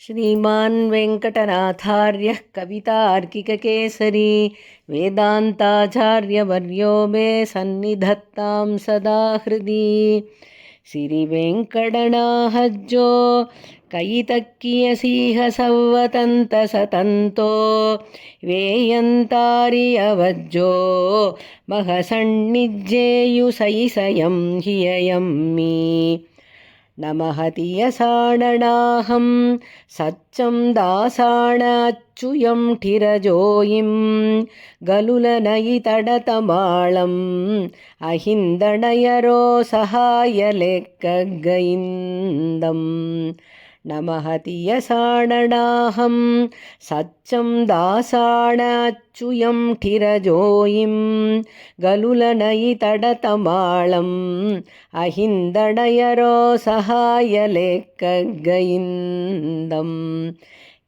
श्रीमान् वेङ्कटनाथार्यः कवितार्किककेसरी वेदान्ताचार्यवर्यो मे सन्निधत्तां सदा हृदि सिरिवेङ्कटनाहज्जो कयितक्कियसीह सव्वतन्त सतन्तो वेयन्तारिಯವಜ್ಜೋ महसण्णिज्जेयुसैसयं हिययम्मि नमहतियसाणनाहं सच्चं दासाणच्युयं ठिरजोयिं गलुलनयितडतमाळम् अहिन्दणयरो सहायलेक्कगैन्दम् नमहतियसाणनाहं सच्चं दासाणच्युयं ठिरजोयिं गलुलनयितडतमाळम् अहिन्दणयरो सहायलेक्कगैन्दम्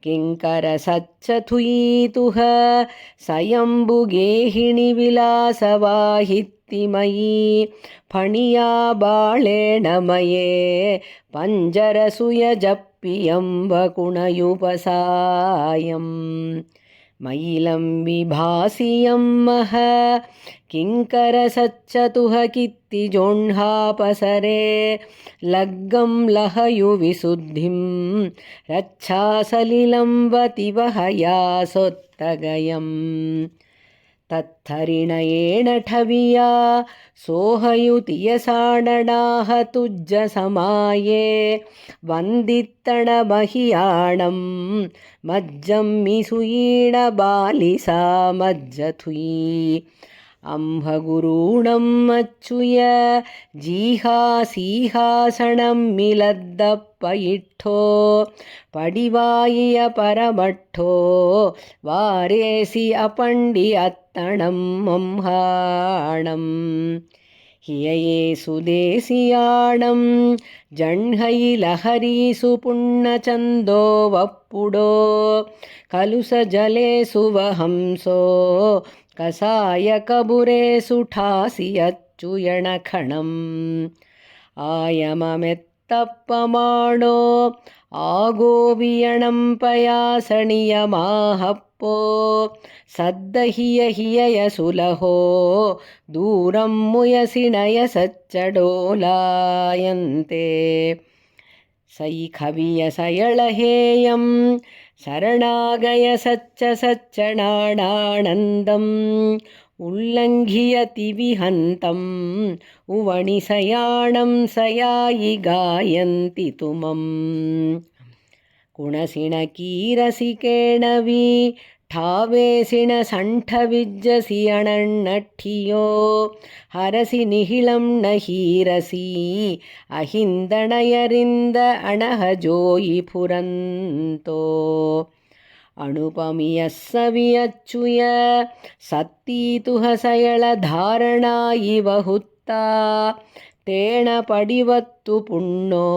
किङ्करसच्चथुयीतुः सयम्बुगेहिणि विलासवाहित्तिमयी फणिया बाळेण मये पञ्जरसुयजप्पियम्बकुणयुपसायम् मयिलं विभासियं मह किङ्करसच्चतुः कित्तिजोह्नापसरे लग्गं लहयुविशुद्धिं रच्छासलिलम्बतिवहया सोत्तगयम् तत्थरिणयेण ठविया सोहयुतियसाणनाह तुज्जसमाये वन्दित्तणमहियाणं मज्जं मिसुयीणबालिसा मज्जथुयी अंहगुरूणं मच्चुय जीहासीहासणं मिलद्दप्पयिट्ठो पडिवायिय परमट्ठो वारेसि अपण्डि अत्तणं मंहाणम् हियये सुदेशियाणं जह्नयिलहरीसु पुण्यचन्दो वप्पुडो कलुसजलेसु वहंसो कसायकबुरेसु ठासि अच्युयणखणम् आयममेत्तप्पमाणो आगोवियणं पयासणियमाहप्पो सद्दहियहिययसुलहो दूरं मुयसिणयसच्चडोलायन्ते सैखवियसयळहेयं शरणागयसच्च सच्चणाणानन्दम् उल्लङ्घ्यति विहन्तम् उवणिसयाणं सयायि गायन्ति तुमम् कुणसिणकीरसिकेण वि ठावेसिण सण्ठविज्जसि अणन्नठ्ठियो हरसि निहिलं नहीरसि अहिन्दणयरिन्द अणहजोयि फुरन्तो अणुपमियस्सवियच्चुय सत्तीतुह सयळधारणा इव हुत्ता तेण पडिवत्तु पुण्णो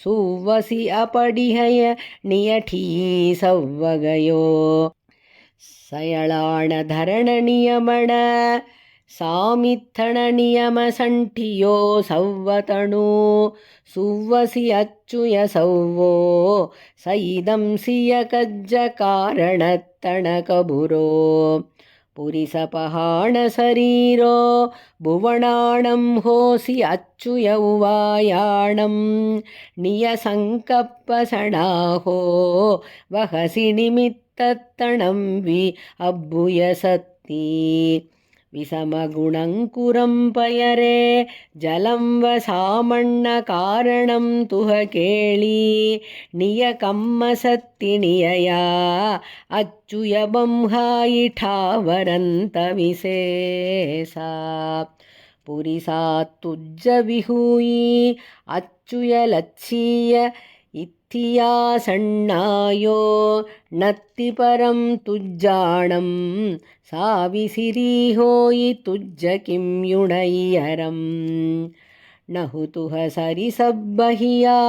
सुव्वसि अपडिहय नियठी सव्वगयो सयळाणधरण नियमण सामित्थण नियमसण्ठियो सव्वतणु सुव्वसि अच्चुय सव्वो सैदं सियकज्ज कारणत्तणकबुरो पुरिसपहाण शरीरो भुवनाणं होसि अच्युय उवायाणं नियसङ्कप्पसणाहो वहसि निमित्तत्तणं वि अभ्युयसत्ति विषमगुणङ्कुरं पयरे जलं वसामण्णकारणं तुह केळि नियकम्मसत्ति नियया अच्युय बंहायिठावरन्त विशेषा पुरिसात्तुज्ज विहूयि अच्युय लच्छीय इत्थियासण्णायो नत्तिपरं तुज्जाणं साविसिरिहोयि तुज्ज किं युणय्यरम् नहुतुह सरिसब्बहिया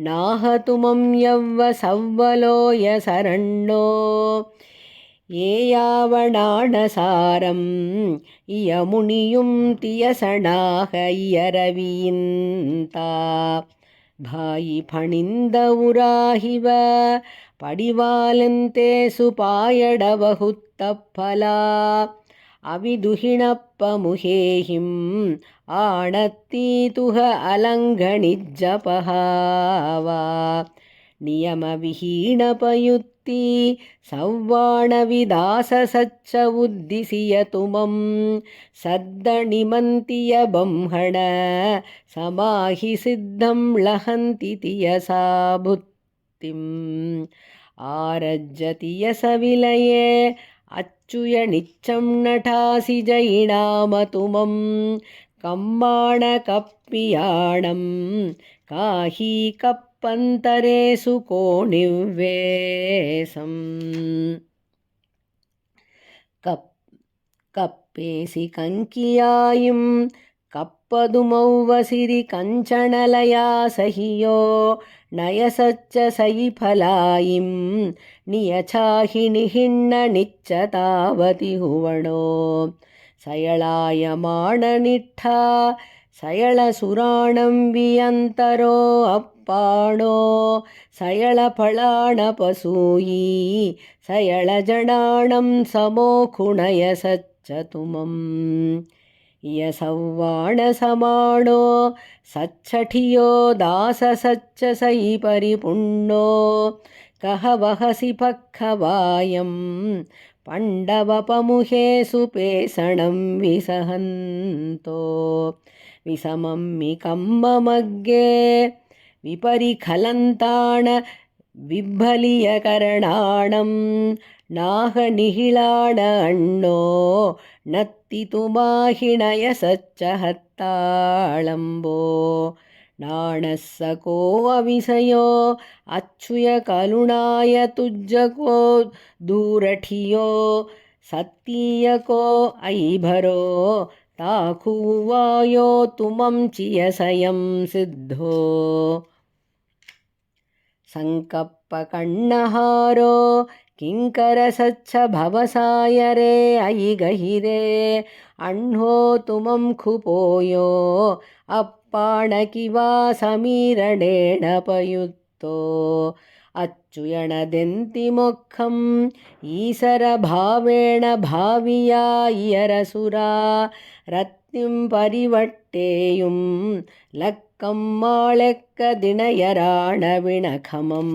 नाहतुमं यव्व सव्वलोय शरण्णो ये यावणाणसारं इयमुनियुं तियसणाह इयरवीन्ता ಭಾಯಿ ಫಣಿಂದ ಉರಾಹಿವ ಪಡಿವಾಲೆಂತೆ ಸುಪಾಯಡಬಹುತ್ತಪ್ಪಲ ಅವಿದುಹಿಣಪ್ಪ ಮುಹೇಹಿಂ ಆಣತ್ತೀತುಹ ಅಲಂಘಣಿಜ್ಜಪಹಾವ ನಿಯಮವಿಹೀಣಪಯುತ್ತಿ ಸವ್ವಾಣವಿದಾಸ ಸಚ್ಚ ಉದ್ದಿಸಿಯತುಮಂ ಸದ್ದಣಿಮಂತಿಯ ಬಂಹಣ ಸಮಾಹಿ ಸಿದ್ಧಂ ಲಹಂತಿ ತಿಯಸಾ ಭುತ್ತಿಂ ಆರಜ್ಜತಿಯ ಸವಿಲಯೇ ಅಚ್ಚುಯ ನಿಚ್ಚಂ ನಟಾಸಿ ಜೈನಾಮತುಮಂ ಕಮ್ಮಾಣ ಕಪ್ಪಿಯಾಣಂ ಕಾಹಿ ಕಪ್ಪಂತರೇಸು ಕೋಣಿವ್ವೇಸಂ ಕಪ್ಪೇಸಿ ಕಂಕಿಯಾಯಿಂ ಕಪ್ಪದುಮೌವಸಿರಿ ಕಂಚಣಲಯಾ ಸಹಿಯೋ ನಯಸಚ್ಚ ಸಯಿಫಲಾಯಿಂ ನಿಯಛಾಹಿಣಿ ಹಿಣ್ಣ ನಿಚ್ಚತಾವತಿ ಹುವಣೋ ಸಯಳಾಯಮಾಣ ನಿಠ ಸಯಳ ಸುರಾಣಂ ವಿಯಂತರೋ ಅಪ್ಪಾಣೋ ಸಯಳ ಫಳಾಣ ಪಸೂಯಿ ಸಯಳ ಜಣಾಣಂ ಸಮೋಖುಣಯ ಸಚ್ಚತುಮಂ ಇಯ ಸವ್ವಾಣ ಸಮಾಣೋ ಸಚ್ಛಠಿಯೋ ದಾಸ ಸಚ್ಚ ಸಯಿ ಪರಿಪುಣ್ಣೋ ಕಹ ವಹಸಿ ಪಕ್ಕವಾಯಂ ಪಂಡವಪಮುಹೇ ಸುಪೇಸಣಂ ವಿಸಹಂತೋ ವಿಸಮಮ್ಮಿ ಕಮ್ಮಮಗ್ಗೆ ವಿಪರಿಖಲಂತಾಣ ವಿಬ್ಬಲಿಯ ಕರಣಾಣಂ ನಾಹ ನಿಹಿಳಾಣ ಅಣ್ಣೋ ನತ್ತಿತು ಮಾಹಿಣಯ ಸಚ್ಚ ಹತ್ತಾಳಂಬೋ ನಾಣಸ್ಸಕೋ ಅವಿಸಯೋ ಅಚ್ಚುಯ ಕಲುಣಾಯ ತುಜ್ಜಕೋ ದೂರಠಿಯೋ ಸತ್ತೀಯಕೋ ಐಭರೋ ತಾಕುವಾಯೋ ತುಮಂ ಚಿಯಸಯಂ ಸಿದ್ಧೋ ಸಂಕಪ್ಪ ಕಣ್ಣಹಾರೋ ಕಿಂಕರ ಸಚ್ಚ ಭವಸಾಯರೇ ಐಗಹಿರೇ ಅಣ್ಹೋ ತುಮಂ ಖುಪೋಯೋ ಅಪ್ಪಾಣಕಿವಾ ಸಮೀರಣೇಣ ಪಯುತ್ತೋ ಅಚ್ಚುಯಣದೆಂತಿ ಮೊಕ್ಕಂ ಈಸರ ಭಾವೇಣ ಭಾವಿಯ ಇಯರಸುರ ರತ್ನಿಂ ಪರಿವಟ್ಟೇಯುಂ ಲಕ್ಕಂ ಮಾಳೆಕ್ಕ ದಿಣಯರಾಣ ವಿಣಖಮಂ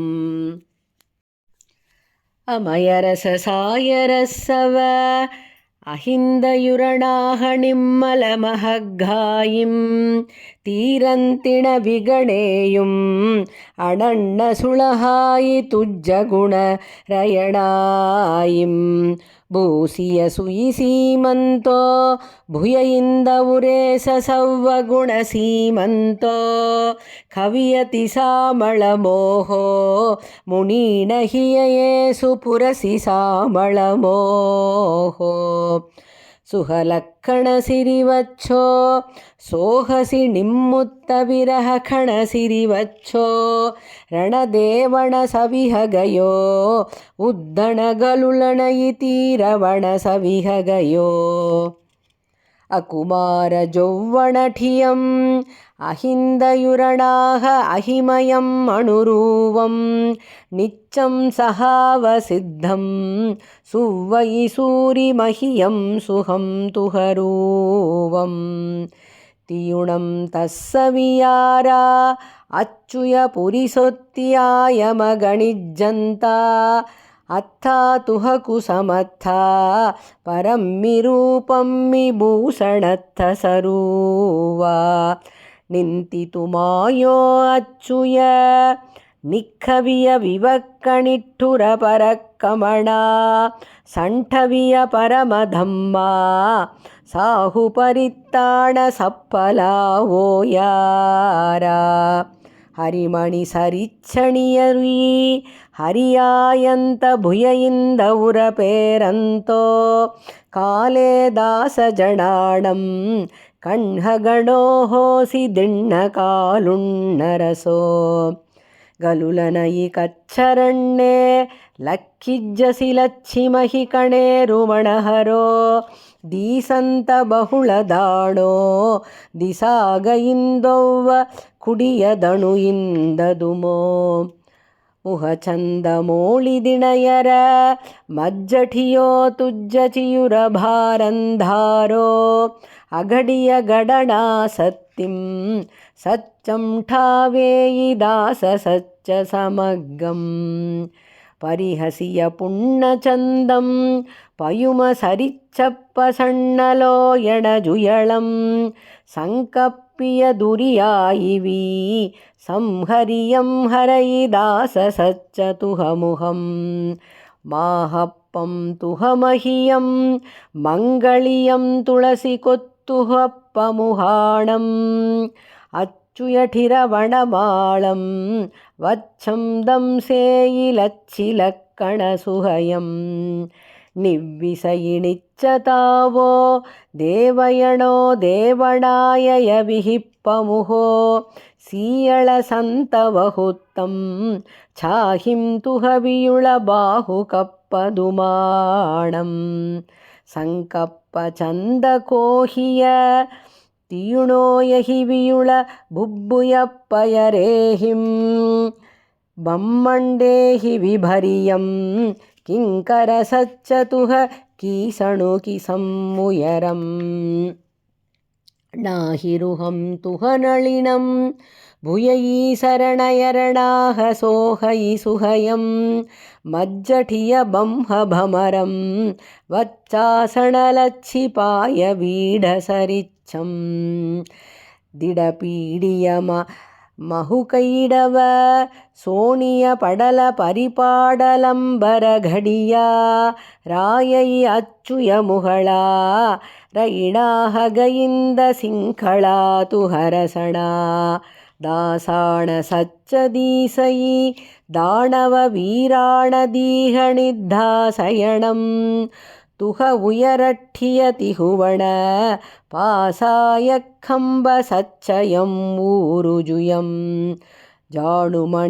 ಅಮಯರಸ ಸಾಯರಸವ ಅಹಿಂದಯುರಣಾಹ ನಿಮ್ಮಲ ಮಹಗ್ಗಾಯಿಂ ತೀರಂತಿಣ ವಿಗಣೇಯುಂ ಅಣಣ್ಣ ಸುಳಹಾಯಿ ತುಜ್ಜ ಗುಣ ರಯಣಾಯಿಂ ಭೂಸಿಯ ಸುಯಿ ಸೀಮಂತೋ ಭುಯಯಿಂದ ಉರೇಸ ಸವ್ವ ಗುಣ ಸೀಮಂತೋ ಕವಿಯತಿ ಸಾಮಳ ಮೋಹೋ ಮುನೀನ ಹಿಯಯೇ ಸುಪುರಸಿ ಸಾಮಳ ಮೋಹೋ ಸುಹಲಕ್ಕಣ ಸಿರಿವಚ್ಚೋ ಸೋಹಸಿ ನಿಮ್ಮುತ್ತ ವಿರಹ ಖಣ ಸಿರಿವಚ್ಚೋ ರಣದೇವಣ ಸವಿಹಗಯೋ ಉದ್ದಣಗಲುಳಣಯಿ ತೀರವಣ ಸವಿಹಗಯೋ ಅಕುಮಾರ ಜೌವ್ವಣಠಿಯಂ ಅಹಿಂದಯುರಣಾಹ ಅಹಿಮಯಂ ಅಣುರೂವಂ ನಿಚ್ಚಂ ಸಹಾವಸಿದ್ಧಂ ಸುವ್ವಯಿ ಸೂರಿಮಹಿಯಂ ಸುಹಂ ತುಹರೂವಂ ತಿಯುಣಂ ತಸ್ಸವಿಯಾರ ಅಚ್ಚುಯ ಪುರಿಸೊತ್ತಿಯಾಯ ಮಗಣಿಜ್ಜಂತ ಅತ್ಥಾ ತುಹಕು ಸಮರ್ಥ ಪರಮ್ಮಿ ರೂಪಮ್ಮಿ ಭೂಷಣತ್ಥ ಸರೂವ ನಿಂತಿತು ಮಾಯೋ ಅಚ್ಚುಯ ನಿಖವಿಯ ವಿವಕ್ಕಣಿಠುರ ಪರಕ್ಕಮಣ ಸಂಠವಿಯ ಪರಮಧಮ್ಮ ಸಾಹು ಪರಿತ್ತಾಣ ಸಪ್ಪಲಾವೋ ಯಾರ ಹರಿಮಣಿ ಸರಿಚ್ಛಣಿಯರಿ ಹರಿಯಾಯಂತ ಭುಯಯಿಂದ ಉರಪೇರಂತೋ ಕಾಲೇ ದಾಸ ಜಣಾಣಂ ಕಣ್ಹಗಣೋ ಹೋಸಿ ದಿಣ್ಣ ಕಾಲುಣ್ಣರಸೋ ಗಲುಲನಯಿ ಕಚ್ಚರಣ್ಣೆ ಲಕ್ಕಿಜ್ಜಸಿ ಲಚ್ಛಿಮಹಿ ಕಣೆ ರುಮಣಹರೋ ದೀಸಂತ ಬಹುಳ ದಾಣೋ ದಿಸಾಗ ಇಂದೊವ್ವ ಕುಡಿಯದಣು ಇಂದದುಮೋ ಮುಹಚಂದಮೋಳಿದಿಣಯರ ಮಜ್ಜಠಿಯೋ ತುಜ್ಜಚಿಯುರ ಭಾರಂಧಾರೋ ಅಘಡಿಯ ಗಡಣಾ ಸತ್ತಿಂ ಸಚ್ಚಂ ಠಾವೇಯಿ ದಾಸ ಸಚ್ಚ ಸಮಗ್ಗಂ ಪರಿಹಸಿಯ ಪುಣ್ಣಚಂದಂ ಪಯುಮ ಸರಿಚ್ಚಪ್ಪ ಸಣ್ಣಲೋ ಎಣಜುಯಳಂ ಸಂಕಪ್ಪಿಯ ದುರಿಯಾಯಿವಿ ಸಂಹರಿಯಂ ಹರಯಿ ದಾಸ ಸಚ್ಚ ತುಹಮುಹಂ ಮಾಹಪ್ಪಂ ತುಹಮಹಿಯಂ ಮಂಗಳಿಯಂ ತುಳಸಿ ಕೊತ್ತುಹಪ್ಪ ಮುಹಾಣಂ ಅಚ್ಚುಯಠಿರವಣಮಾಳಂ ವಚ್ಚಂ ದಂಸೇಯಿಲಚ್ಚಿಲಕ್ಕಣ ಸುಹಯಂ ನಿವ್ವಿಸಯಿಣಿಚ್ಚತಾವೋ ದೇವಯಣೋ ದೇವಣಾಯಯ ವಿಹಿಪ್ಪಮುಹೋ ಸೀಯಳ ಸಂತವಹುತ್ತಂ ಛಾಹಿಂ ತುಹವಿಯುಳ ಬಾಹು ಕಪ್ಪದುಮಾಣಂ ಸಂಕಪ್ಪ ಚಂದ ಕೋಹಿಯ ತಿಯುಣೋಯಹಿ ವಿಯುಳ ಬುಬ್ಬುಯಪ್ಪಯರೇಹಿಂ ಬಮ್ಮಂಡೇಹಿ ವಿಭರಿಯಂ ಕಿಂಕರ ಸಚ್ಚತುಹ ಕೀಸಣು ಕಿಸಮ್ಮುಯರಂ ನಾಹಿರುಹಂ ತುಹನಳಿನಂ ಭುಯಯೀ ಸರಣಯರಣಾಹ ಸೋಹಯಿ ಸುಹಯಂ ಮಜ್ಜಠಿಯ ಬಂಹ ಭಮರಂ ವಚ್ಚಾಸಣಲಚ್ಛಿಪಾಯ ವೀಢಸರಿಚ್ಛಂ ದಿಡಪೀಡಿಯ ಮಹುಕೈಡವ ಸೋಣಿಯ ಪಡಲ ಪರಿಪಾಡಲಂಬರ ಘಡಿಯ ರಾಯೈ ಅಚ್ಚುಯ ಮುಹಳ ರೈಣಾಹಗಯಿಂದ ಸಿಂಖಳ ತುಹರಸಣ ದಾಸಾಣ ಸಚ್ಚದೀಸಯಿ ದಾಣವ ವೀರಾಣ ದೀಹಣಿದ್ಧಾಸಯಣಂ ತುಹ ಉಯರಠಿಯ ತಿಹುವಣ ಪಾಸಾಯಕ್ಕಂಬ ಸಚ್ಚಯಂ ಊರುಜುಯಂ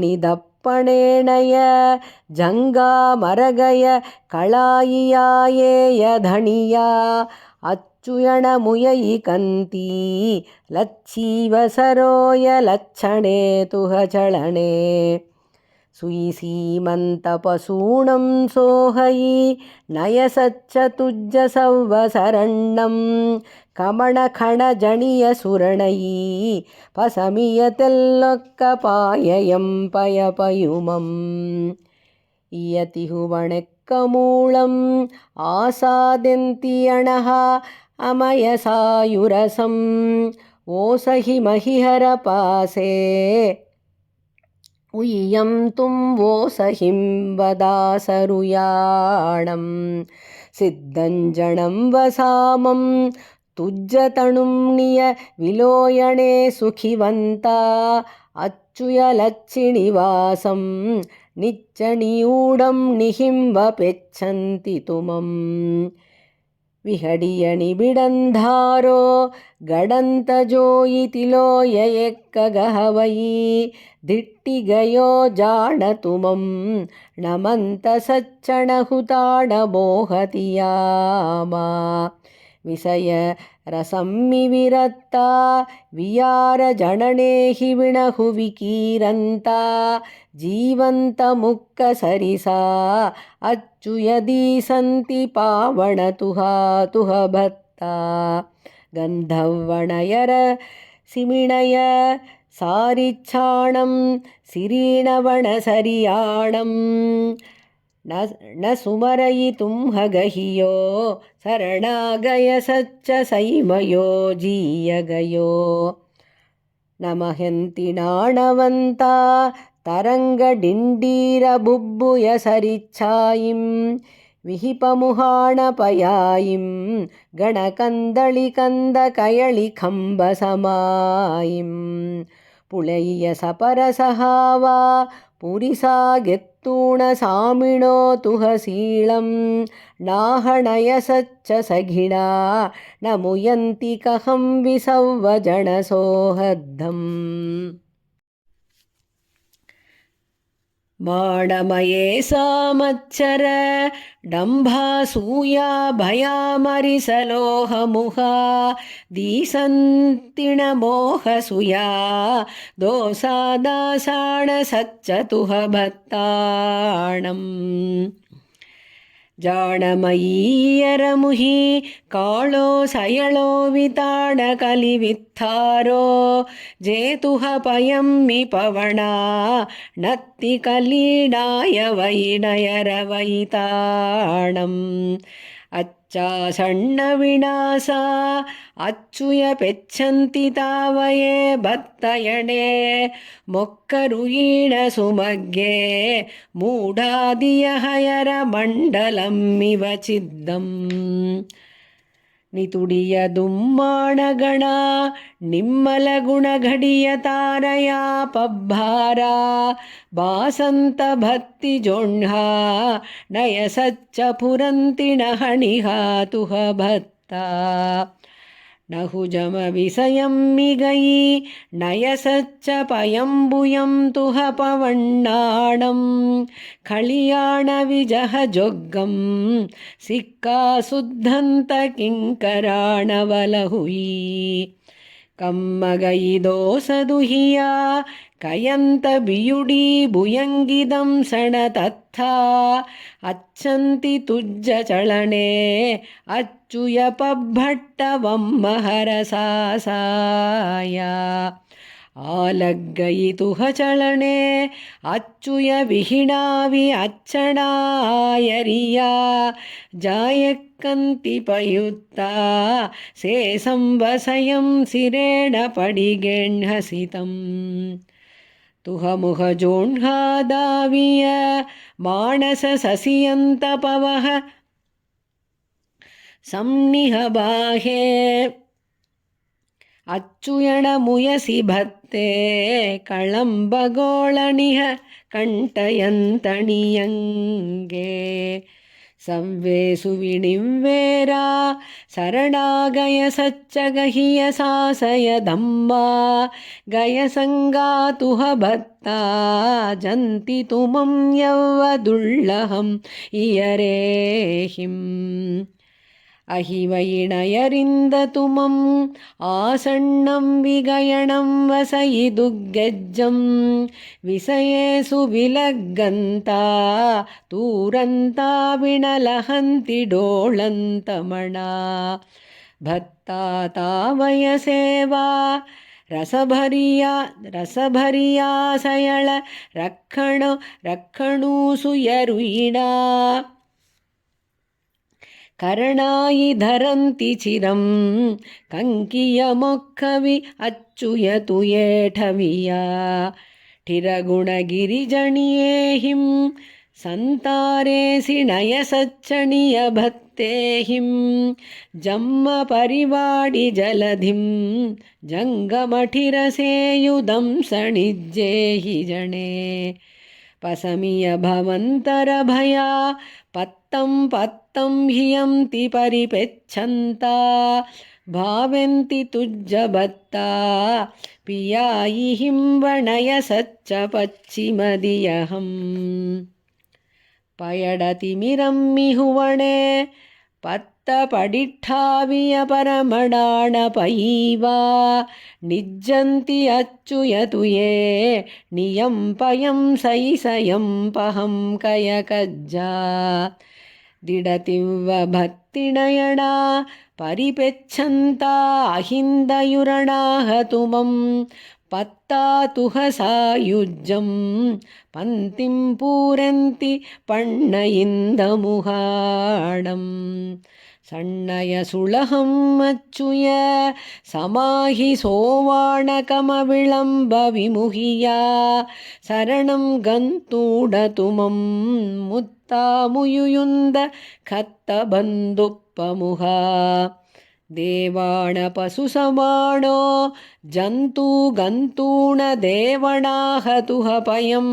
ಜಾಣುಮಣಿದಪ್ಪಣೇಣಯ ಜಂಗಾ ಮರಗಯ ಕಳಾಯಿಯಾಯೇಯ ಧಣಿಯ ಅಚ್ಚುಯಣ ಮುಯಯಿ ಕಂತಿ ಲಚ್ಛೀವ ಸರೋಯ ಲಕ್ಷಣೆ ತುಹ ಚಳಣೆ ಸುಯಿಸೀಮಂತ ಪಸೂಣಂ ಸೋಹಯಿ ನಯಸಚ್ಚ ತುಜ್ಜ ಸವ್ವಸರಣ್ಣಂ ಕಮಣ ಖಣ ಜಣಿಯ ಸುರಣಯಿ ಪಸಮಿಯ ತೆಲ್ಲೊಕ್ಕ ಪಾಯಯಂ ಪಯಪಯುಮಂ ಇಯತಿಹುವಣೆಕ್ಕಮೂಳಂ ಆಸಾದೆಂತಿಯಣಃ ಅಮಯ ಸಾಯುರಸಂ ಓಸಹಿ ಮಹಿಹರ ಪಾಸೆ ಉಯ್ಯಂ ತುಂವೋಸಹಿಂ ವದಾಸರುಯಾಣಂ ಸಿದ್ಧಂಜಣಂ ವಸಾಮಂ ತುಜ್ಜತಣುಂ ನಿಯ ವಿಲೋಯಣೆ ಸುಖಿವಂತ ಅಚ್ಚುಯ ಲಚ್ಚಿಣಿವಾಸಂ ನಿಚ್ಚಣಿಯೂಡಂ ನಿಹಿಂವ ಪೆಚ್ಚಂತಿ ತುಮಂ ವಿಹಡಿಯಣಿ ಬಿಡಂಧಾರೋ ಗಡಂತ ಜೋಯಿತಿಲೋಯ ಎಕ್ಕಗಹವಯಿ ದಿಟ್ಟಿಗಯೋ ಜಾಣ ತುಮಂ ನಮಂತ ಸಚ್ಚಣ ಹುತಾಣ ಮೋಹತಿಯಾಮ ವಿಷಯ ರಸಮ್ಮಿವಿರತ್ತ ವಿಯಾರ ಜನಣೇಹಿ ವಿಣಹು ವಿಕೀರಂತ ಜೀವಂತ ಮುಕ್ಕ ಸರಿಸಾ ಅಚ್ಚುಯದಿ ಸಂತಿ ಪಾವಣ ತುಹಾ ತುಹ ಭತ್ತ ಗಂಧವ್ವಣಯರ ಸಿಮಿಣಯ ಸಾರಿಚ್ಛಾಣಂ ಸಿರೀಣವಣ ಸರಿಯಾಣಂ ನ ಸುಮರಯಿತುಂ ಹಗಹಿಯೋ ಶರಣಾಗಯ ಸಚ್ಚ ಸೈಮಯೋ ಜೀಯಗಯೋ ನಮಹೆಂತಿನಾಣವಂತ ತರಂಗ ಡಿಂಡೀರ ಬುಬ್ಬುಯ ಸರಿಚ್ಛಾಯಿಂ ವಿಹಿಪಮುಹಾಣ ಪಯಾಯಿಂ ಗಣಕಂದಳಿ ಕಂದ ಕಯಳಿ ಕಂಬ ಸಮಾಯಿಂ ಪುಳಯಿಯ ಸಪರಸಹಾವ ಪುರಿಸಾಗೆತ್ತೂಣ ಸಾಮಿಣೋ ತುಹಸೀಳಂ ನಾಹಣಯ ಸಚ್ಚ ಸಘಿಣ ನಮುಯಂತಿ ಕಹಂ ವಿಸವ್ವ ಜಣಸೋಹದ್ದಂ बाणमये सामच्चर डम्भासूया भयामरिसलोहमुहा दीसन्तिणमोहसूया दोसादासाणसच्चतुह भत्ताणम् ಜಾಣಮಯೀಯರಮುಹಿ ಕಾಳೋ ಸಯಳೋ ವಿತಾಣಕಲಿವಿತ್ತಾರೋ ಜೇತುಹ ಪಯಮ್ಮಿ ಪವಣ ನತ್ತಿ ಕಲೀಡಾಯ ವೈನಯರ ವೈತಾಣಂ ಅಚ್ಚ ಸಣ್ಣ ವಿಣಾಸ ಅಚ್ಚುಯ ಪೆಚ್ಚಂತಿ ತಾವಯೇ ಬತ್ತಯಣೆ ಮೊಕ್ಕರು ಈಣ ಸುಮಗ್ಗೆ ಮೂಢಾದಿಯ ಹಯರ ಮಂಡಲಮ್ಮಿವ ಚಿದ್ದಂ ನಿತುಡಿಯ ದುಮ್ಮಾಣಗಣ ನಿಮ್ಮಲ ಗುಣಘಡಿಯ ತಾರಯ ಪಬ್ಬಾರ ಬಾಸಂತ ಭಕ್ತಿ ಜೋಣ್ಹ ನಯ ಸಚ್ಚ ಪುರಂತಿಣ ಹಣಿಹ ತುಹ ಭತ್ತ ನಹುಜಮ ವಿಸಯಮ್ಮಿಗಯಿ ನಯ ಸಚ್ಚ ಪಯಂಬುಯಂ ತುಹ ಪವಣ್ಣಾಣಂ ಖಳಿಯಾಣ ವಿಜಹ ಜೊಗ್ಗಂ ಸಿಕ್ಕಾ ಸುದ್ಧಂತ ಕಿಂಕರಾಣವಲಹುಯಿ ಕಮ್ಮಗಯಿ ದೋಸದುಹಿಯ ಕಯಂತ ಬಿಯುಡಿ ಭುಯಂಗಿದಂ ಸಣ ತತ್ಥ ಅಚ್ಚಂತಿ ತುಜ್ಜ ಚಳಣೆ ಅಚ್ಚುಯ ಪಬ್ಬಟ್ಟವಮ್ಮಹರ ಸಾಸಾಯ ಆಲಗ್ಗಯಿತುಹ ಚಳಣೆ ಅಚ್ಚುಯ ವಿಹಿಣಾವಿ ಅಚ್ಚಣಾಯರಿಯ ಜಾಯಕ್ಕಂತಿ ಪಯುತ್ತ ಸೇ ಸಂವಸಯಂ ಸಿರೇಣ ಪಡಿಗೆಣ್ಹಸಿತಂ ತುಹ ಮುಹ ಜೋಣ್ಹಾದಾವಿಯ ಮಾನಸ ಸಸಿಯಂತ ಪವಹ ಸಂನಿಹ ಬಾಹೆ ಅಚ್ಚುಯಣ ಮುಯಸಿ ಭತ್ತೆ ಕಳಂಬಗೋಳನಿಹ ಕಂಠಯಂತಣಿಯಂಗೆ ಸಂವೇಸು ವಿಣಿಂವೇರ ಸರಣಾಗಯ ಸಚ್ಚಗಹಿಯ ಸಾಸಯ ದಮ್ಮ ಗಯ ಸಂಗಾತುಹ ಭತ್ತ ಜಂತಿ ತುಮಂ ಯವ್ವದುಳ್ಳಹಂ ಇಯರೇಹಿಂ ಅಹಿವಯಿಣಯರಿಂದ ತುಮಂ ಆಸಣ್ಣಂ ವಿಗಯಣಂ ವಸಯಿದುಗ್ಗೆಜ್ಜಂ ವಿಸಯೇಸು ವಿಲಗ್ಗಂತ ತೂರಂತ ವಿಣಲಹಂತಿ ಡೋಳಂತಮಣ ಭತ್ತಾ ತಾವಯ ಸೇವಾ ರಸಭರಿಯಾ ಸಯಳ ರಕ್ಷಣೂಸುಯರುಯಿಣ ಕರಣಾಯಿ ಧರಂತಿ ಚಿರಂ ಕಂಕಿಯ ಮೊಕ್ಕವಿ ಅಚ್ಚುಯತು ಏಠವಿಯ ಠಿರಗುಣಗಿರಿಜಣಿಯೇಹಿಂ ಸಂತಾರೇಸಿ ನಯ ಸಚ್ಚಣಿಯ ಭತ್ತೇಹಿಂ ಜಮ್ಮ ಪರಿವಾಡಿ ಜಲಧಿಂ ಜಂಗಮಠಿರಸೇಯುದಂ ಸಣಿಜ್ಜೇಹಿ ಜಣೆ ಪಸಮಿಯ ಭವಂತರ ಭಯ ಪತ್ತಂ ಪತ್ತಂ ಹಿಯಂತಿ ಪರಿಪೆಚ್ಛಂತ ಭಾವೆಂತಿ ತುಜ್ಜ ಭತ್ತ ಪಿಯಾಯಿ ಹಿಂವಣಯ ಸಚ್ಚ ಪಚ್ಚಿಮದಿಯಹಂ ಪಯಡತಿಮಿರಮ್ಮಿಹುವಣೆ ಪತ್ತ ಪಡಿಠಾವಿಯ ಪರಮಡಾಣ ಪಯೀವಾ ನಿಜ್ಜಂತಿ ಅಚ್ಚುಯತುಯೇ ನಿಯಂ ಪಯಂ ಸೈಸಯಂ ಪಹಂ ಕಯಕಜ್ಜ ದಿಡತಿವ್ವ ಭತ್ತಿಣಯಣ ಪರಿಪೆಚ್ಛಂತ ಅಹಿಂದಯುರಣಾಹ ತುಮಂ ಪತ್ತಾತುಹ ಸಾಯುಜ್ಜಂ ಪಂಕ್ತಿಂ ಪೂರಂತಿ ಪಣ್ಣಯಿಂದ ಮುಹಾಣಂ ಸಣ್ಣಯ ಸುಳಹಂ ಅಚ್ಚುಯ ಸಮಾಹಿ ಸೋವಾಣಕಮ ವಿಳಂಬ ವಿಮುಹಿಯ ಸರಣಂ ಗಂತೂಡತುಮಂ ಮುತ್ತಾಮುಯುಯುಂದ ಖತ್ತ ಬಂದುಪ್ಪಮುಹ ದೇವಾಣ ಪಶು ಸಮಾಣೋ ಜಂತೂ ಗಂತೂಣ ದೇವಣಾಹತುಹ ಪಯಂ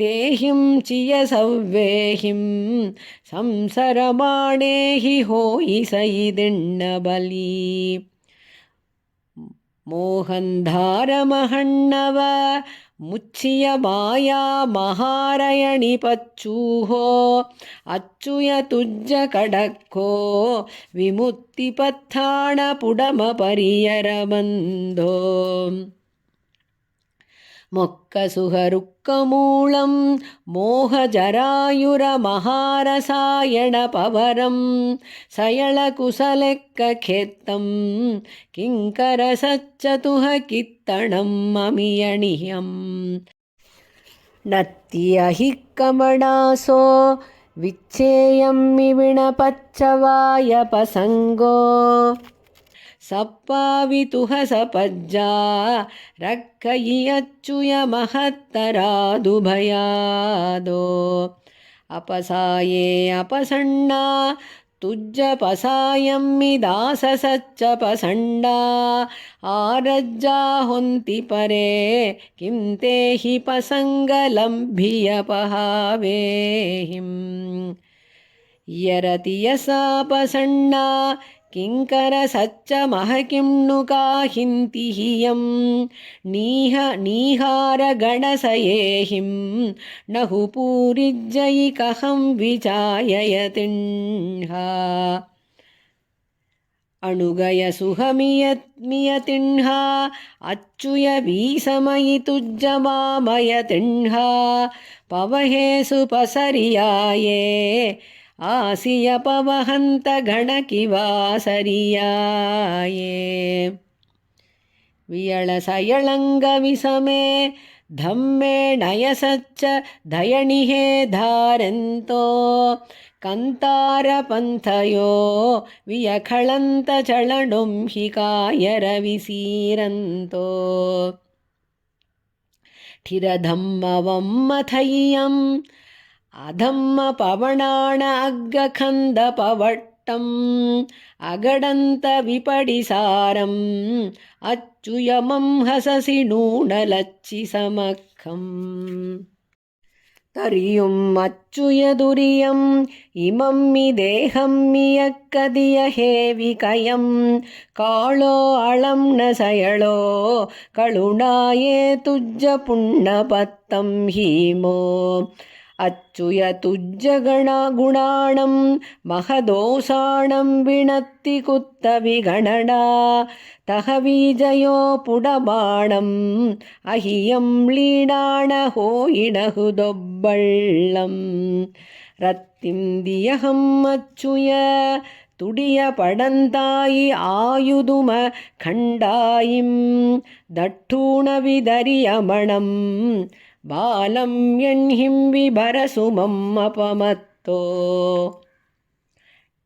ತೇಹಿಂ ಚಿಯ ಸವ್ವೇಹಿಂ ಸಂಸರಮಾಣೇಹಿ ಹೋಯಿ ಸೈದಿಣ್ಣ ಬಲಿ ಮೋಹಂಧಾರ ಮಹಣ್ಣವ ಮುಚ್ಚಿಯ ಮಾಯಾ ಮಹಾರಯಣಿ ಪಚ್ಚೂಹೋ ಅಚ್ಚುಯ ತುಜ್ಜ ಕಡಕ್ಕೋ ವಿಮುಕ್ತಿ ಪತ್ಥಾಣ ಪುಡಮ ಪರಿಯರ ಬಂಧೋ ಮೊಕ್ಕ ಸುಹರುಕ್ಕಮೂಳಂ ಮೋಹಜರಾಯುರ ಮಹಾರಸಾಯಣ ಪವರಂ ಸಯಳ ಕುಸಲೆಕ್ಕ ಖೇತ್ತಂ ಕಿಂಕರ ಸಚ್ಚತುಹ ಕಿತ್ತಣಂ ಅಮಿಯಣಿಯಂ ನತ್ತಿಯ ಹಿಕ್ಕಮಣಾಸೋ ವಿಚ್ಛೇಯಂ ಮಿವಿಣ ಪಚ್ಚವಾಯ ಪಸಂಗೋ ಸಪ್ಪಾವಿತುಹ ಸಪಜ್ಜಾ ರಕ್ಕಯಿ ಅಚ್ಚುಯ ಮಹತ್ತರಾದು ಭಯಾದೋ ಅಪಸಾಯೇ ಅಪಸಣ್ಣ ತುಜ್ಜ ಪಸಾಯಮ್ಮಿ ದಾಸ ಸಚ್ಚ ಪಸಂಡ ಆರಜ್ಜಾ ಹೊಂತಿ ಪರೇ ಕಿಂತೆ ಹಿ ಪಸಂಗಲಂಭಿಯ ಪಹಾವೇಹಿಂ ಯರತಿಯ ಸಾ ಪಸಣ್ಣ ಕಿಂಕರ ಸಚ್ಚ ಮಹಕಿಂನು ಕಾಹಿಂತಿ ಹಿಯಂ ನೀಹಾರ ಗಣಸಯೇಹಿಂ ನಹು ಪೂರಿಜ್ಜಯಿ ಕಹಂ ವಿಚಾಯಯತಿಂಹ ಅಣುಗಯ ಸುಹಮಿಯತಿಂಹ ಅಚ್ಚುಯ ವೀಸಮಯಿ ತುಜ್ಜ ಮಾಮಯತಿಂಹ ಪವಹೇಸು ಪಸರಿಯಾಯೇ ಆಸಿಯ ಪವಹಂತ ಗಣಕಿವಾಸರಿಯಾಯೇ ವಿಯಳ ಸಯಳಂಗ ವಿಸಮೆ ಧಮ್ಮೆ ನಯಸಚ್ಚ ದಯಣಿಹೇ ಧಾರೆಂತೋ ಕಂತಾರ ಪಂಥಯೋ ವಿಯಖಳಂತ ಚಳಣೊಂ ಹಿ ಕಾಯರ ವಿಸೀರಂತೋ ಠಿರಧಮ್ಮವಮ್ಮಥಯ್ಯಂ ಅಧಮ್ಮ ಪವಣಾಣ ಅಗ್ಗಖಂದ ಪವಟ್ಟಂ ಅಗಡಂತ ವಿಪಡಿಸಾರಂ ಅಚ್ಚುಯಮಂ ಹಸಸಿ ನೂಣಲಚ್ಚಿ ಸಮಖಂ ತರಿಯುಂ ಅಚ್ಚುಯದುರಿಯಂ ಇಮಮ್ಮಿ ದೇಹಮ್ಮಿಯಕ್ಕದಿಯ ಹೇವಿಕಯಂ ಕಾಳೋ ಅಳಂನ ಸಯಳೋ ಕಳುಣಾಯೇ ತುಜ್ಜ ಪುಣ್ಣಪತ್ತಂ ಹೀಮೋ ಅಚ್ಚುಯ ತುಜ್ಜ ಗುಣಾಣಂ ಮಹದೋಸಾಣಂ ವಿಣತ್ತಿ ಕುತ್ತ ವಿಗಣಡ ತಹವೀಜಯೋ ಪುಡಬಾಣಂ ಅಹಿಯಂ ಲೀಡಾಣ ಹೋಯಿಣಹುದೊಬ್ಬಳ್ಳಂ ರತ್ತಿಂದಿಯಹಂ ಅಚ್ಚುಯ ತುಡಿಯ ಪಡಂತಾಯಿ ಆಯುದುಮ ಖಂಡಾಯಿಂ ದಟ್ಟೂಣ ವಿದರಿಯಮಣಂ ಬಾಲಂ ಎಣ್ಹಿಂ ವಿಭರಸುಮಂ ಅಪಮತ್ತೋ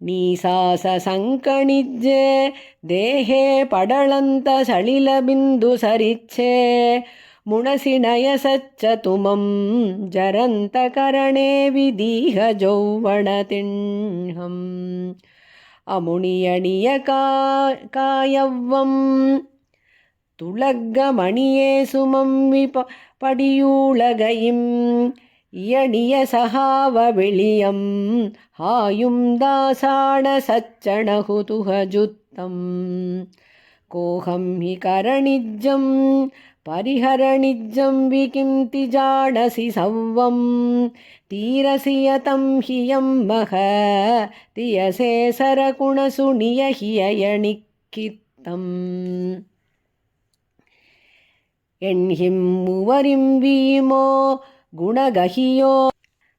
ನೀಸಾಸ ಸಂಕಣಿಜ್ಜೆ ದೇಹೇ ಪಡಳಂತ ಸಳಿಲ ಬಿಂದು ಸರಿಚ್ಛೆ ಮುಣಸಿಣಯ ಸಚ್ಚ ತುಮಂ ಜರಂತ ಕರಣೇ ವಿದೀಹ ಜೌವಣ ತಿಣ್ಹಂ ಅಮುಣಿಯಣಿಯ ಕಾಯವ್ವಂ ತುಳಗ್ಗ ಮಣಿಯೇ ಸುಮಂ ಪಡಿಯೂಳಗಯಿಂ ಇಯಣಿಯ ಸಹಾವ ಬಿಳಿಯಂ ಹಾಯುಂ ದಾಸಾಣ ಸಚ್ಚಣಹುತುಹ ಜುತ್ತಂ ಕೋಹಂ ಹಿ ಕರಣಿಜ್ಜಂ ಪರಿಹರಣಿಜ್ಜಂ ವಿಕಿಂತಿ ಜಾಡಸಿ ಸವ್ವಂ ತೀರಸಿಯತಂ ಹಿಯಂ ಮಹ ತಿಯಸೇ ಸರಕುಣಸು ನಿಯಹಿಯಯಣಿಕ್ಕಿತ್ತಂ ಎಣ್ಹಿಂ ಮುವರಿಂ ವೀಮೋ ಗುಣಗಹಿಯೋ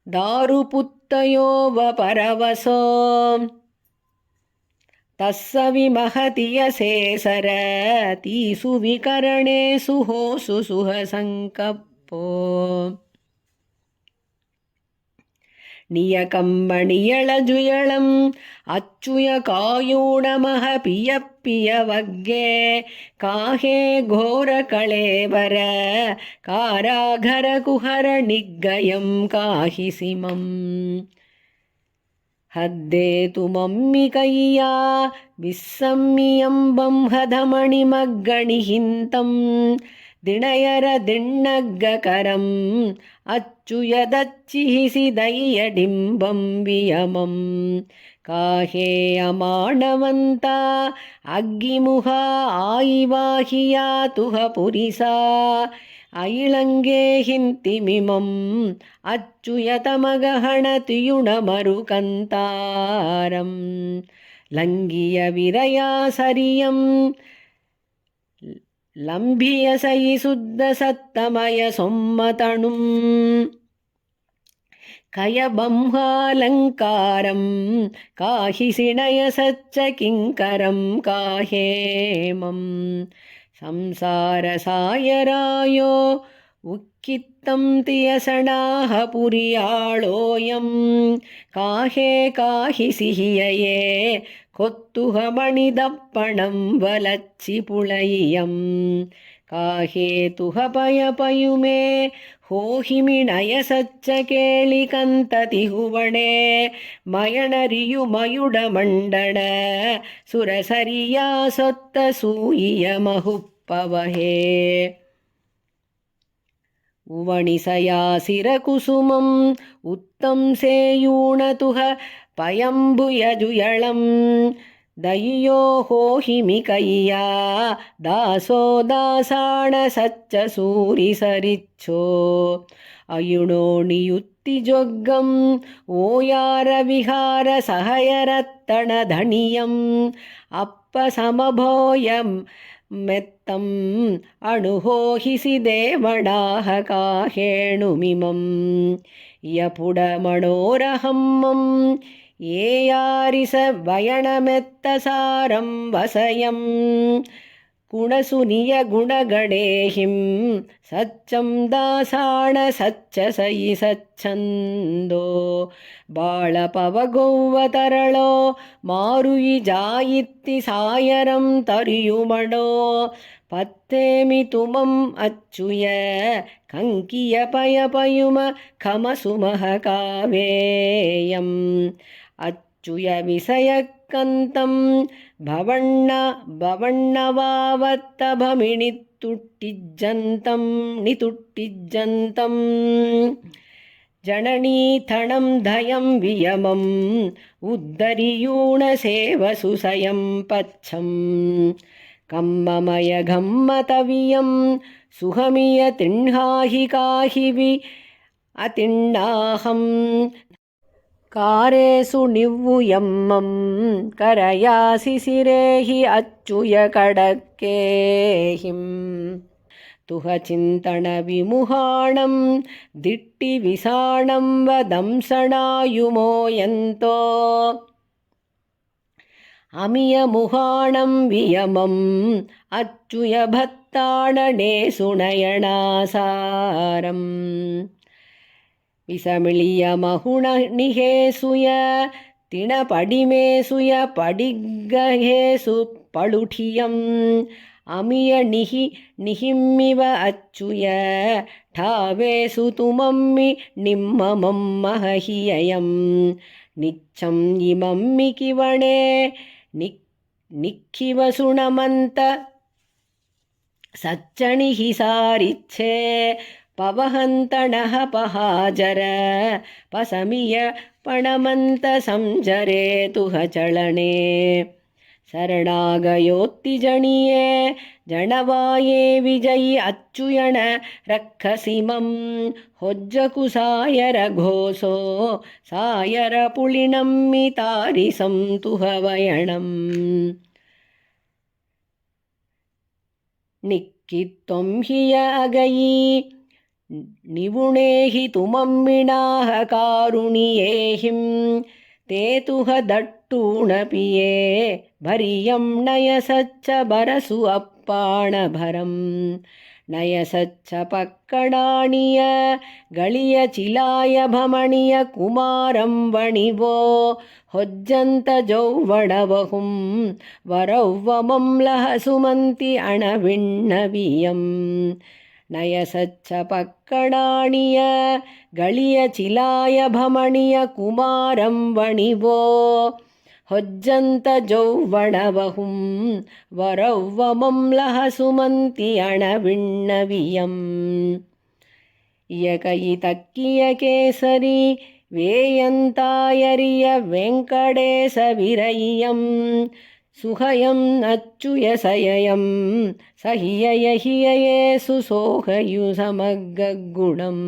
ದಾರುಪುತ್ತಯೋ ವಪರವಸೋ ತಸ್ಸ ವಿಮಹತಿಯ ಸೇಸರ ತೀಸು ವಿಕರಣೇ ಸುಹೋಸು ಸುಹ ಸಂಕಪ್ಪೋ ನಿಯಕಂಬಣಿಯಳ ಜುಯಳಂ ಅಚ್ಚುಯ ಕಾಯೂಣಮಹ ಪಿಯ ವಗ್ಗೆ ಕಾಹೇ ಘೋರ ಕಳೇವರ ಕಾರಾಘರ ಕುಹರ ನಿಗ್ಗಯಂ ಕಾಹಿಸಿಮಂ ಹದ್ದೇತು ಮಮ್ಮಿ ಕೈಯ ವಿಸ್ಸಮ್ಮಿಯಂಬಂ ಹಧಮಣಿಮಗ್ಗಣಿಹಿಂತಂ ದಿಣಯರ ದಿಣ್ಣಗ್ಗಕರಂ ಅಚ್ಚುಯದಚ್ಚಿಹಿಸಿದಯ್ಯ ಡಿಂಬಂ ವಿಯಮಂ ಕಾಹೇ ಅಮಾಣವಂತ ಅಗ್ಗಿಮುಹ ಆಯಿವಾಹಿಯಾತುಹ ಪುರಿಸಾ ಅಯಿಳಂಗೆ ಹಿಂತಿಮಿಮಂ ಅಚ್ಚುಯತಮಗಹಣತಿಯುಣಮರುಕಂತಾರಂ ಲಂಘಿಯ ವಿರಯಾಸರಿಯಂ ಲಂಭಿಯ ಸಯಿ ಶುದ್ಧ ಸತ್ತಮಯ ಸೊಮ್ಮತಣುಂ ಕಯಬಂಹಾಲಂಕಾರಂ ಕಾಹಿ ಸಿಣಯ ಸಚ್ಚ ಕಿಂಕರಂ ಕಾಹೇಮಂ ಸಂಸಾರ ಸಾಯರಾಯೋ ಉಕ್ಕಿತ್ತಂ ತಿಯಸಣಾಹ ಪುರಿಯಾಳೋಯಂ ಕಾಹೇ ಕಾಹಿ ಸಿಹಿಯಯೇ ಕೊತ್ತುಹ ಮಣಿದಪ್ಪಣಂ ವಲಚ್ಚಿ ಪುಳಯಿಯಂ ಕಾಹೇ ತುಹ ಪಯಪಯುಮೇ ಹೋಹಿಮಿಣಯ ಸಚ್ಚ ಕೇಳಿ ಕಂತತಿ ಹುವಣೆ ಮಯಣರಿಯು ಮಯುಡ ಮಂಡಣ ಸುರಸರಿಯ ಸೊತ್ತ ಸೂಯಿಯ ಮಹುಪ್ಪವಹೇ ಉವಣಿಸಯಾಸಿರ ಕುಸುಮಂ ಉತ್ತಂ ಸೇಯೂಣತುಹ ಪಯಂಬುಯಜುಯಳಂ ದಯ್ಯೋ ಹೋಹಿಮಿ ಕಯ್ಯ ದಾಸೋ ದಾಸಾಣ ಸಚ್ಚ ಸೂರಿ ಸರಿಚ್ಚೋ ಅಯುಣೋಣಿಯುತ್ತಿ ಜೊಗ್ಗಂ ಓಯಾರ ವಿಹಾರ ಸಹಯರತ್ತಣ ಧಣಿಯಂ ಅಪ್ಪ ಸಮಭೋಯಂ ಮೆತ್ತಂ ಅಣುಹೋಹಿಸಿ ದೇವಣಾಹ ಕಾಹೇಣುಮಿಮಂ ಯಪುಡ ಮಣೋರಹಮ್ಮಂ ಏಯಾರಿಸ ವಯಣಮೆತ್ತ ಸಾರಂ ವಸಯಂ ಕುಣಸುನಿಯ ಗುಣಗಣೇಹಿಂ ಸಚ್ಚಂ ದಾಸಾಣ ಸಚ್ಚ ಸಯಿ ಸಚ್ಛಂದೋ ಬಾಳ ಪವಗೌವ ತರಳೋ ಮಾರುಯಿ ಜಾಯಿತ್ತಿ ಸಾಯರಂ ತರಿಯುಮಣೋ ಪತ್ತೇಮಿ ತುಮಂ ಅಚ್ಚುಯ ಕಂಕಿಯ ಪಯಪಯುಮ ಖಮಸುಮಹ ಕಾವೇಯಂ ಅಚ್ಚುಯ ವಿಷಯಕ್ಕಂತಂ ಭವಣ್ಣವಾವತ್ತಭಮಿಣಿತ್ತುಟ್ಟಿಜ್ಜಂತಂ ನಿತುಟ್ಟಿಜ್ಜಂತಂ ಜನನೀಥಣಂ ಧಯಂ ವಿಯಮಂ ಉದ್ದರಿಯೂಣ ಸೇವಸು ಸಯಂ ಪಚ್ಛಂ ಕಮ್ಮಮಯ ಘಮ್ಮತವಿಯಂ ಸುಹಮಿಯ ತಿಣ್ಹಾಹಿ ಕಾಹಿವಿ ಅತಿಣ್ಣಾಹಂ ಕಾರೇಸು ನಿವ್ವು ಯಮ್ಮಂ ಕರಯಾಸಿ ಸಿರೇಹಿ ಅಚ್ಚುಯ ಕಡಕ್ಕೇಹಿಂ ತುಹ ಚಿಂತಣ ವಿಮುಹಾಣಂ ದಿಟ್ಟಿ ವಿಸಾಣಂ ವದಂಸಣಾಯುಮೋಯಂತೋ ಅಮಿಯ ಮುಹಾಣಂ ವಿಯಮಂ ಅಚ್ಚುಯ ಭತ್ತಾಣನೆ ಸುಣಯಣಾಸಾರಂ ವಿಸಮಿಳಿಯ ಮಹುಣ ನಿಹೇಸುಯ ತಿಣಪಡಿಮೇಸುಯ ಪಡಿಗ್ಗಹೇಸು ಪಳುಠಿಯಂ ಅಮಿಯ ನಿಹಿಮ್ಮಿವ ಅಚ್ಚುಯ ಠಾವೇಸು ತುಮಮ್ಮಿ ನಿಮ್ಮಮಂ ಮಹಹಿಯಯಂ ನಿಚ್ಚಂ ಇಮಮ್ಮಿ ಕಿವಣೆ ನಿಕ್ಕಿವ ಸುಣಮಂತ ಸಚ್ಚಣಿಹಿ ಸಾರಿಚ್ಛೆ ಪವಹಂತಣಃ ಪಹಾಜರ ಪಸಮಿಯ ಪಣಮಂತ ಸಂಜರೇತುಹ ಚಳಣೆ ಶರಣಾಗಯೋತ್ತಿ ಜಣಿಯೇ ಜಣವಾಯೇ ವಿಜಯಿ ಅಚ್ಚುಯಣ ರಕ್ಕಸಿಮಂ ಹೊಜ್ಜಕು ಸಾಯರ ಘೋಸೋ ಸಾಯರ ಪುಳಿನಮ್ಮಿ ತಾರಿಸಂ ತುಹವಯಣಂ ನಿಕ್ಕಿತ್ತೊಂ ಹಿಯ ಅಗಯಿ ನಿವುಣೇಹಿ ತುಮಮ್ಮಿಣಾಹ ಕಾರುಣಿಯೇಹಿಂ ತೇತುಹ ದಟ್ಟೂಣಪಿಯೇ ಭರಿಯಂ ನಯ ಸಚ್ಚ ಬರಸು ಅಪ್ಪಾಣ ಭರಂ ನಯ ಸಚ್ಚ ಪಕ್ಕಡಾಣಿಯ ಗಳಿಯ ಚಿಲಾಯ ಭಮಣಿಯ ಕುಮಾರಂ ವಣಿವೋ ಹೊಜ್ಜಂತ ಜೌವಣಬಹುಂ ವರೌವಮಂ ಲಹ ಸುಮಂತಿ ಅಣವಿಣ್ಣವಿಯಂ ನಯ ಸಚ್ಚ ಪಕ್ಕಡಾಣಿಯ ಗಳಿಯ ಚಿಲಾಯ ಭಮಣಿಯ ಕುಮಾರಂ ವಣಿವೋ ಹೊಜ್ಜಂತ ಜೌವಣಬಹುಂ ವರೌವಮಂ ಲಹ ಸುಮಂತಿ ಅಣವಿಣ್ಣವಿಯಂ ಯಕಯಿ ತಕ್ಕಿಯ ಕೇಸರಿ ವೇಯಂತಾಯರಿಯ ವೆಂಕಟೇಶ ವಿರಯಿಯಂ சுகயம் அச்சுயசயம் சஹியயஹியேசு சோகயு சமக்குணம்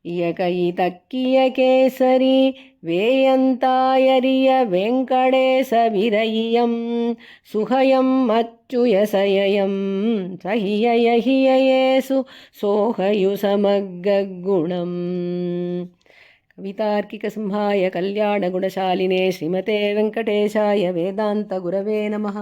இயகைதக்கிய கேசரி வேயந்தாயரிய வெங்கடேச விரயியம் சுகயம் அச்சுயசயம் சஹியயஹியேசு சோகயு சமக்குணம். कवितार्किकसिंहाय कल्याणगुणशालिने श्रीमते वेङ्कटेशाय वेदान्तगुरवे नमः.